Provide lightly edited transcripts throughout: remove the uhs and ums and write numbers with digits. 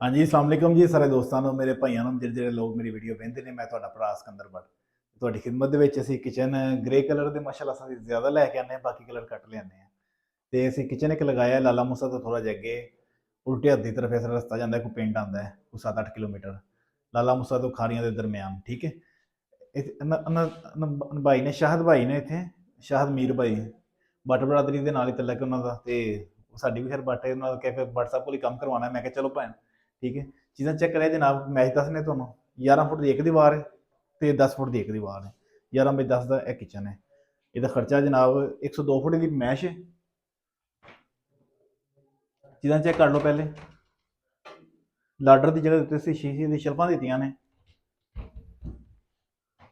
हाँ जी, अस्सलाम वालेकुम जी सारे दोस्तों ਨੂੰ ਮੇਰੇ ਭਾਈਆਂ ਨੂੰ ਜਿਹੜੇ ਲੋਕ ਮੇਰੀ ਵੀਡੀਓ ਵੇਖਦੇ ਨੇ। ਮੈਂ ਤੁਹਾਡਾ ਭਰਾ ਸਿਕੰਦਰ ਭੱਟ ਤੁਹਾਡੀ ਖਿਦਮਤ ਦੇ ਵਿੱਚ। ਅਸੀਂ ਕਿਚਨ ਗ੍ਰੇ ਕਲਰ ਦੇ ਮਾਸ਼ਾਅੱਲਾ ਅਸੀਂ ਜ਼ਿਆਦਾ ਲੈ ਕੇ ਆਉਂਦੇ ਹਾਂ, ਬਾਕੀ ਕਲਰ ਕੱਟ ਲਿਆਉਂਦੇ ਹਾਂ। ਤੇ ਅਸੀਂ ਕਿਚਨ ਇੱਕ ਲਗਾਇਆ ਲਾਲਾ ਮੂਸਾ ਤੋਂ ਥੋੜਾ ਜਿਹਾ ਅੱਗੇ, ਉਲਟੇ ਹੱਥ ਦੀ ਤਰਫ ਇਸ ਰਸਤਾ ਜਾਂਦਾ ਹੈ, ਕੋਈ ਪਿੰਡ ਆਉਂਦਾ ਹੈ ਕੋਈ 7-8 ਕਿਲੋਮੀਟਰ ਲਾਲਾ ਮੂਸਾ ਤੋਂ ਖਾਰੀਆਂ ਦੇ ਦਰਮਿਆਨ। ਠੀਕ ਹੈ। ਭਾਈ ਨੇ ਸ਼ਾਹਦ ਭਾਈ ਨੇ ਇੱਥੇ, ਸ਼ਾਹਦ ਮੀਰ ਭਾਈ ਬੱਟ ਬਰਾਦਰੀ ਦੇ ਨਾਲ ਹੀ ਤਲਕ ਉਹਨਾਂ ਦਾ। ਤੇ ਸਾਡੀ ਵੀ ਫਿਰ ਬੱਟ ਉਹਨਾਂ ਦਾ ਫਿਰ WhatsApp ਕੋਲ ਹੀ ਕੰਮ ਕਰਵਾਉਣਾ। ਮੈਂ ਕਿਹਾ ਚਲੋ ਭੈਣ ਠੀਕ ਹੈ। ਚੀਜ਼ਾਂ ਚੈੱਕ ਕਰਿਆ ਜਨਾਬ, ਮੈਚ ਦੱਸਨੇ ਤੁਹਾਨੂੰ। 11 ਫੁੱਟ ਦੀ ਇੱਕ ਦੀਵਾਰ ਹੈ ਤੇ 10 ਫੁੱਟ ਦੀ ਇੱਕ ਦੀਵਾਰ ਹੈ। 11 ਬਾਈ 10 ਦਾ ਇਹ ਕਿਚਨ ਹੈ। ਇਹਦਾ ਖਰਚਾ ਜਨਾਬ 102 ਫੁੱਟ ਦੀ ਮੈਸ਼ ਹੈ। ਚੀਜ਼ਾਂ ਚੈੱਕ ਕਰ ਲਓ ਪਹਿਲੇ। ਲਾਡਰ ਦੀ ਜਗ੍ਹਾ ਉੱਤੇ ਅਸੀਂ ਸ਼ੀਸ਼ੇ ਦੀ ਸ਼ੈਲਫਾਂ ਦਿੱਤੀਆਂ ਨੇ।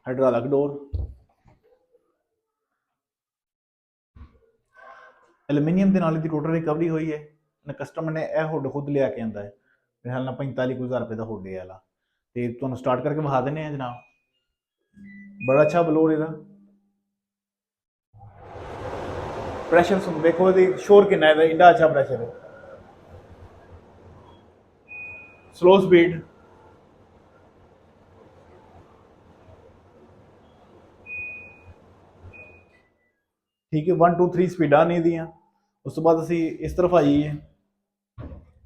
ਹਾਈਡ੍ਰੋਲਿਕ ਡੋਰ, ਐਲੂਮੀਨੀਅਮ ਦੇ ਨਾਲ ਇਹਦੀ ਟੋਟਲ ਰਿਕਵਰੀ ਹੋਈ ਹੈ। ਕਸਟਮਰ ਨੇ ਇਹ ਹੁੱਡ ਖੁਦ ਲਿਆ ਕੇ ਆਂਦਾ ਹੈ। ਮੇਰੇ ਖਿਆਲ ਨਾਲ 45,000 ਰੁਪਏ ਦਾ ਹੁੱਡ ਹੈ ਵਾਲਾ। ਤੇ ਤੁਹਾਨੂੰ ਸਟਾਰਟ ਕਰਕੇ ਵਿਖਾ ਦਿੰਦੇ ਆ ਜਨਾਬ। ਬੜਾ ਅੱਛਾ ਬਲੋਰ ਇਹਦਾ। ਪ੍ਰੈਸ਼ਰ ਸੁਣ ਦੇਖੋ, ਇਹਦੀ ਸ਼ੋਰ ਕਿੰਨਾ ਇਹਦਾ, ਇੰਨਾ ਅੱਛਾ ਪ੍ਰੈਸ਼ਰ ਹੈ। ਸਲੋ ਸਪੀਡ, ਠੀਕ ਹੈ। 1 2 3 ਸਪੀਡਾਂ ਨਹੀਂ ਦੀਆਂ। ਉਸ ਤੋਂ ਬਾਅਦ ਅਸੀਂ ਇਸ ਤਰਫ ਆ ਜਾਈਏ।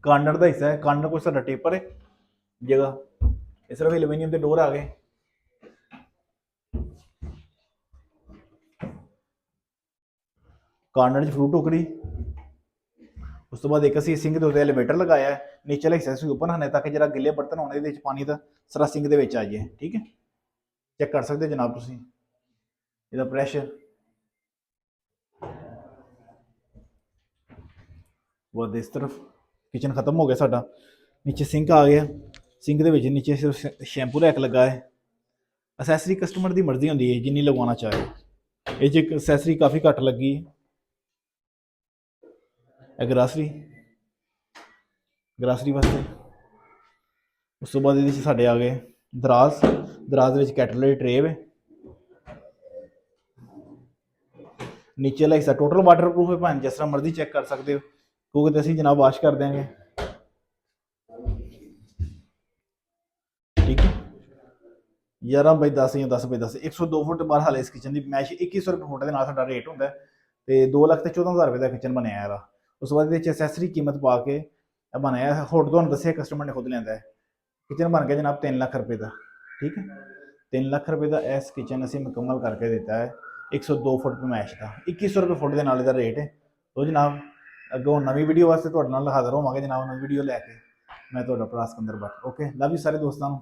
ਕਾਰਨਰ ਦਾ ਹਿੱਸਾ ਹੈ, ਕਾਰਨਰ ਕੋਲ ਸਾਡਾ ਟੇਪਰ ਹੈ ਜਗ੍ਹਾ। ਇਸ ਤਰ੍ਹਾਂ ਐਲੂਮੀਨੀਅਮ ਦੇ ਡੋਰ ਆ ਗਏ। ਕਾਰਨਰ 'ਚ ਫਰੂਟ ਟੋਕਰੀ। ਉਸ ਤੋਂ ਬਾਅਦ ਇੱਕ ਅਸੀਂ ਸਿੰਕ ਦੇ ਉੱਤੇ ਐਲੀਵੇਟਰ ਲਗਾਇਆ ਹੈ। ਨੀਚੇ ਹਿੱਸਾ ਅਸੀਂ ਓਪਨ ਹਨੇ ਤਾਂ ਕਿ ਜਿਹੜਾ ਗਿੱਲੇ ਬਰਤਨ ਹੋਣੇ ਇਹਦੇ ਵਿੱਚ ਪਾਣੀ ਦਾ ਸਾਰਾ ਸਿੰਕ ਦੇ ਵਿੱਚ ਆ ਜਾਏ। ਠੀਕ ਹੈ। ਚੈੱਕ ਕਰ ਸਕਦੇ ਹੋ ਜਨਾਬ ਤੁਸੀਂ ਇਹਦਾ ਪ੍ਰੈਸ਼ਰ। वो इस तरफ किचन खत्म हो गया साडा। नीचे सिंक आ गया। सिंक ਦੇ ਵਿੱਚ नीचे सिर्फ शैंपू रैक लगा है। असैसरी कस्टमर की मर्जी होंगी है जिन्नी लगवाना चाहे। ये असैसरी काफ़ी घट लगी है। ग्रासरी ग्रासरी वास्ते। उस तो बाद ये साढ़े आ गए दराज। दराज में कैटल की ट्रे है। नीचे वाला हिस्सा टोटल वाटरप्रूफ है, भावें जिस तरह मर्जी चेक कर सकते हो क्योंकि ਅਸੀਂ जनाब वाश कर देंगे। ठीक है। 11 बाई 10 या 10 बाई 10 102 फुट बार हाल इस किचन की मैश 2100 रुपये फुट के नाल साडा रेट होंदा है। ते 2,14,000 रुपये का किचन बनया है। उस बाद असैसरी कीमत पा के बनाया है। हुड तुहानूं दस्सिया कस्टमर ने खुद लिआंदा है। किचन बन गया जनाब 3 लाख रुपये का। ठीक है। 3 लाख रुपये का इस किचन असीं मुकम्मल करके दिता है। 102 फुट मैश का 2100 रुपये फुट के नाल इहदा रेट है। तो जनाब ਅੱਗੋਂ ਨਵੀਂ ਵੀਡੀਓ ਵਾਸਤੇ ਤੁਹਾਡੇ ਨਾਲ ਹਾਜ਼ਰ ਹੋਵਾਂਗੇ ਜਨਾਬ। ਨਵੀਂ ਵੀਡੀਓ ਲੈ ਕੇ। ਮੈਂ ਤੁਹਾਡਾ ਭਰਾ Sikandar Bhatt. Okay, love you ਸਾਰੇ ਦੋਸਤਾਂ ਨੂੰ।